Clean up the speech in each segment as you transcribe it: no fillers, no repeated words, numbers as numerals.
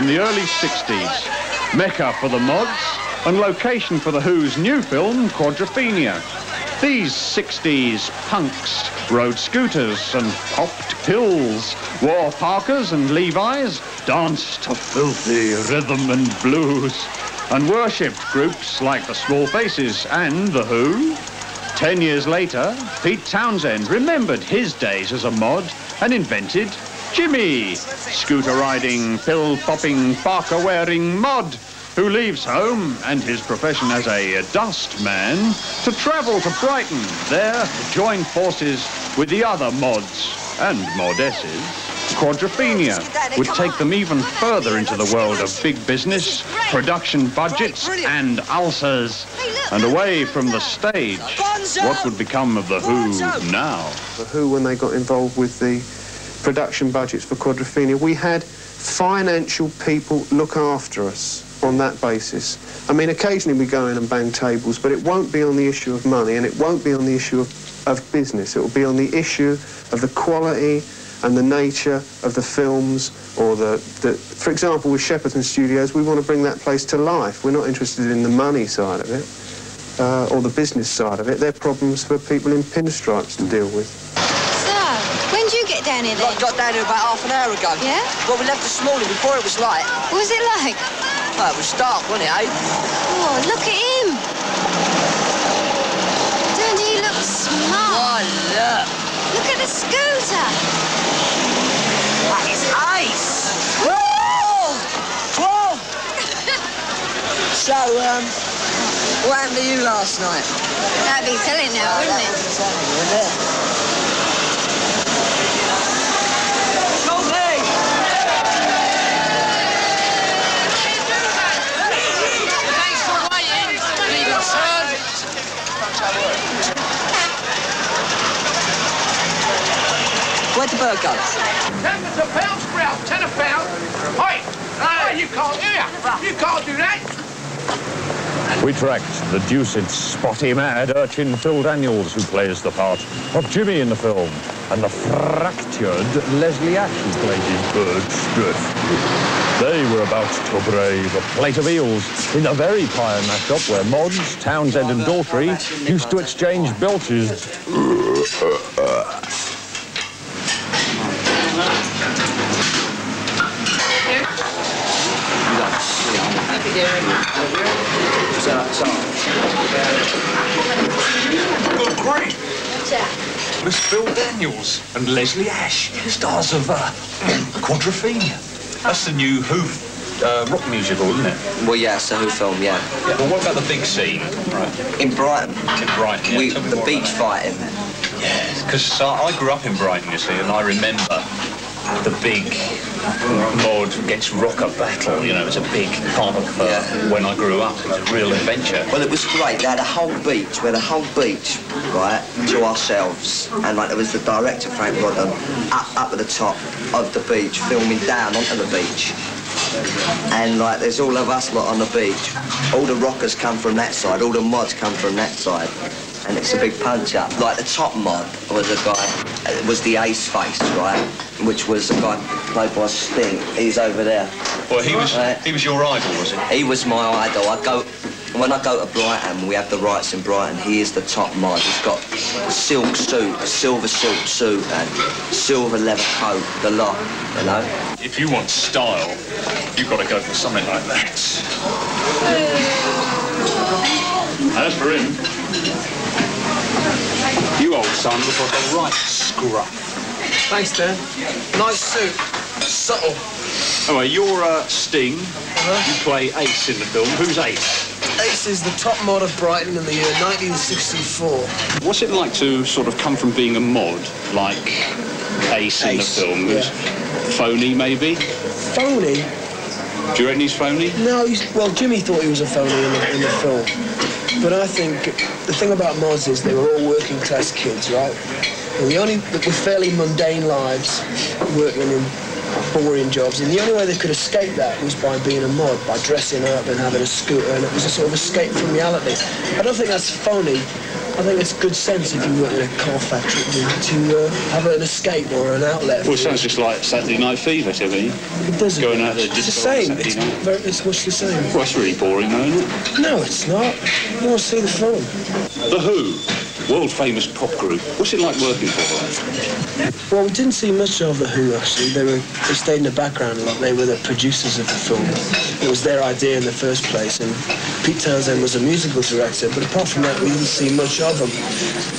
in the early 60s, mecca for the mods and location for the Who's new film, Quadrophenia. These 60s punks rode scooters and popped pills, wore parkas and Levi's, danced to filthy rhythm and blues, and worshipped groups like the Small Faces and the Who. 10 years later, Pete Townshend remembered his days as a mod and invented Jimmy, scooter-riding, pill-popping, parka-wearing mod who leaves home and his profession as a dust man to travel to Brighton, there to join forces with the other mods and modesses. Quadrophenia would take them even further into the world of big business, production budgets and ulcers, and away from the stage. What would become of the Who now? The Who, when they got involved with the production budgets for Quadrophenia, we had financial people look after us on that basis. I mean, occasionally we go in and bang tables, but it won't be on the issue of money, and it won't be on the issue of business. It will be on the issue of the quality and the nature of the films, or for example, with Shepperton Studios, we want to bring that place to life. We're not interested in the money side of it, or the business side of it. They're problems for people in pinstripes to deal with. So, when did you get down here then? I got down here about half an hour ago. Yeah? Well, we left this morning before it was light. What was it like? Well, it was dark, wasn't it, eh? Oh, look at him. Don't he look smart? Oh, look. Look at the scooter. That is ace. Whoa! Whoa! So, what happened to you last night? That'd be telling now, wouldn't it? Wouldn't it? Where'd the bird go? 10 a pound, Sprout, 10 a pound. Oi! Hey, you can't do that. You can't do that. We tracked the deuced, spotty, mad urchin Phil Daniels, who plays the part of Jimmy in the film, and the fractured Leslie Ash, who played his bird Striff. They were about to brave a plate of eels in the very pie and mash up where mods, Townsend and Daltrey used to exchange belches. Good grief. Miss Phil Daniels and Leslie Ash, stars of Quadrophenia. That's the new Who rock musical, isn't it? Well, yeah, it's a Who film, yeah. Well, what about the big scene? Right. In Brighton. In Brighton, yeah. The beach fighting. Yeah, because I grew up in Brighton, you see, and I remember the big mod against rocker battle. You know, it's a big part of when I grew up. It was a real adventure. Well, it was great. They had a whole beach. We had a whole beach, right, to ourselves. And, like, there was the director, Frank Rodham, up at the top of the beach, filming down onto the beach. And, like, there's all of us lot on the beach. All the rockers come from that side. All the mods come from that side. And it's a big punch-up. Like, the top mod was a guy, it was the Ace Face, right? Which was a guy played by Sting. He's over there. Well, he was your idol, was he? He was my idol. When I go to Brighton, we have the rights in Brighton. He is the top mod. He's got a silk suit, a silver silk suit, and silver leather coat, the lot, you know? If you want style, you've got to go for something like that. As for him, you old son look like a right scruff. Thanks, Dan. Nice suit. Subtle. Anyway, you're Sting. You play Ace in the film. Who's Ace? Ace is the top mod of Brighton in the year 1964. What's it like to sort of come from being a mod, like Ace in the film? Yeah. Phony, maybe? Phony? Do you reckon he's phony? No, well, Jimmy thought he was a phony in the film. But I think the thing about mods is they were all working class kids, right? And with fairly mundane lives, working in boring jobs, and the only way they could escape that was by being a mod, by dressing up and having a scooter, and it was a sort of escape from reality. I don't think that's phony. I think it's good sense if you work in a car factory to have an escape or an outlet. Well, it sounds just like Saturday Night Fever to me. It doesn't. Going out there it's just the same. It's much the same. Well, that's really boring, though, isn't it? No, it's not. You want to see the film. The Who, world-famous pop group. What's it like working for them? Well, we didn't see much of The Who, actually. They stayed in the background a lot. They were the producers of the film. It was their idea in the first place, and Pete Townshend was a musical director, but apart from that, we didn't see much of them.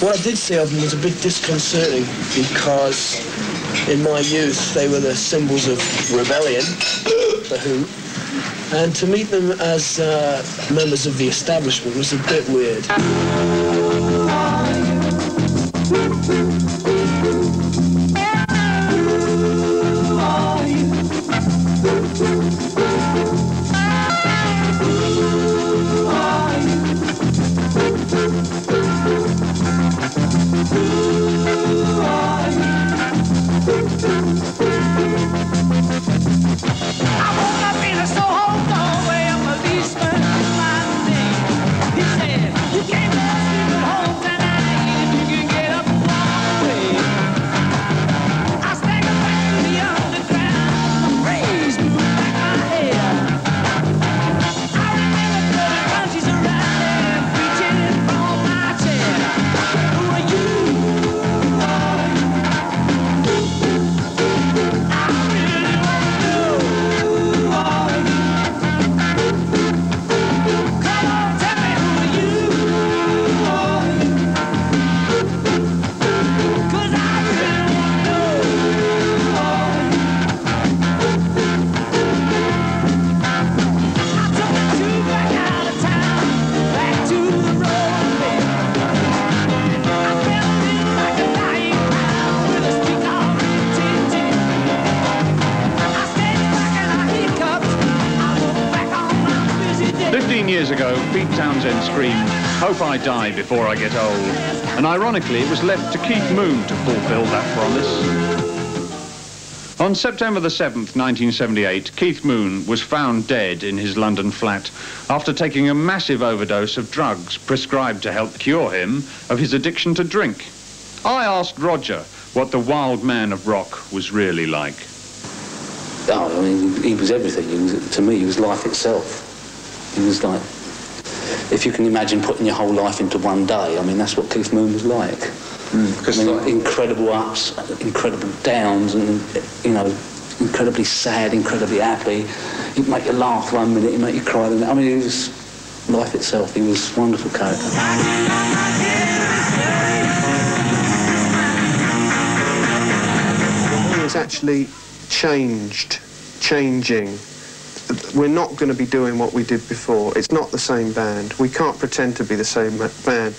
What I did see of them was a bit disconcerting, because in my youth, they were the symbols of rebellion, The Who, and to meet them as members of the establishment was a bit weird. Years ago, Pete Townshend screamed, "Hope I die before I get old." And ironically, it was left to Keith Moon to fulfill that promise. On September the 7th, 1978, Keith Moon was found dead in his London flat after taking a massive overdose of drugs prescribed to help cure him of his addiction to drink. I asked Roger what the wild man of rock was really like. Oh, I mean, he was everything. To me, he was life itself. He was like, if you can imagine putting your whole life into one day, I mean, that's what Keith Moon was like. I mean, incredible ups, incredible downs, and, you know, incredibly sad, incredibly happy. He'd make you laugh one minute, he'd make you cry. I mean, he was life itself. He was a wonderful character. It's actually changing. We're not going to be doing what we did before. It's not the same band. We can't pretend to be the same band.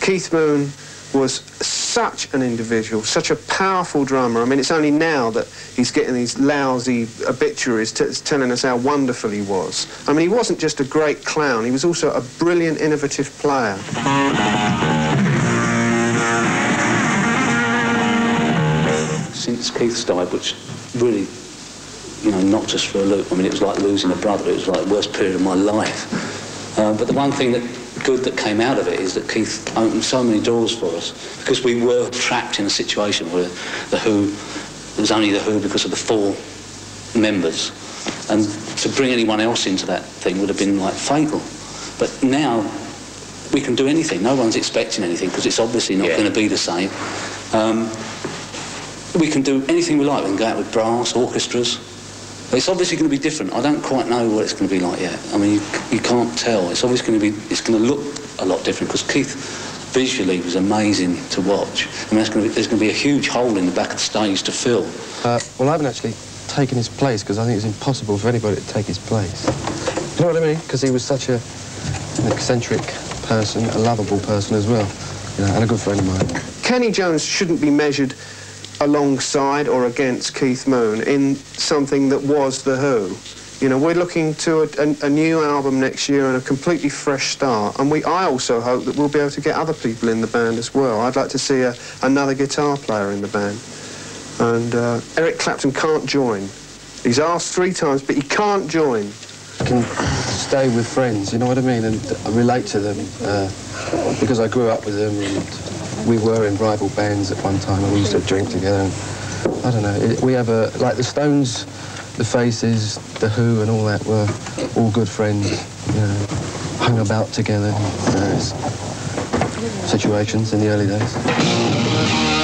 Keith Moon was such an individual, such a powerful drummer. I mean, it's only now that he's getting these lousy obituaries telling us how wonderful he was. I mean, he wasn't just a great clown, he was also a brilliant, innovative player. Since Keith's died, which really, you know, knocked us for a loop. I mean, it was like losing a brother. It was like the worst period of my life. But the one thing good that came out of it is that Keith opened so many doors for us, because we were trapped in a situation where The Who, there was only The Who because of the 4 members. And to bring anyone else into that thing would have been like fatal. But now we can do anything. No one's expecting anything, because it's obviously not going to be the same. We can do anything we like. We can go out with brass, orchestras. It's obviously going to be different. I don't quite know what it's going to be like yet. I mean, you can't tell. It's obviously going to be. It's going to look a lot different, because Keith visually was amazing to watch. I mean, there's going to be a huge hole in the back of the stage to fill. Well, I haven't actually taken his place, because I think it's impossible for anybody to take his place. You know what I mean? Because he was such an eccentric person, a lovable person as well, you know, and a good friend of mine. Kenney Jones shouldn't be measured alongside or against Keith Moon in something that was The Who. You know, we're looking to a new album next year and a completely fresh start. And I also hope that we'll be able to get other people in the band as well. I'd like to see another guitar player in the band. And Eric Clapton can't join. He's asked 3 times, but he can't join. can stay with friends, you know what I mean, and relate to them, because I grew up with them, and we were in rival bands at one time, and we used to drink together, and I don't know, we have like the Stones, the Faces, the Who and all that were all good friends, you know, hung about together in various situations in the early days.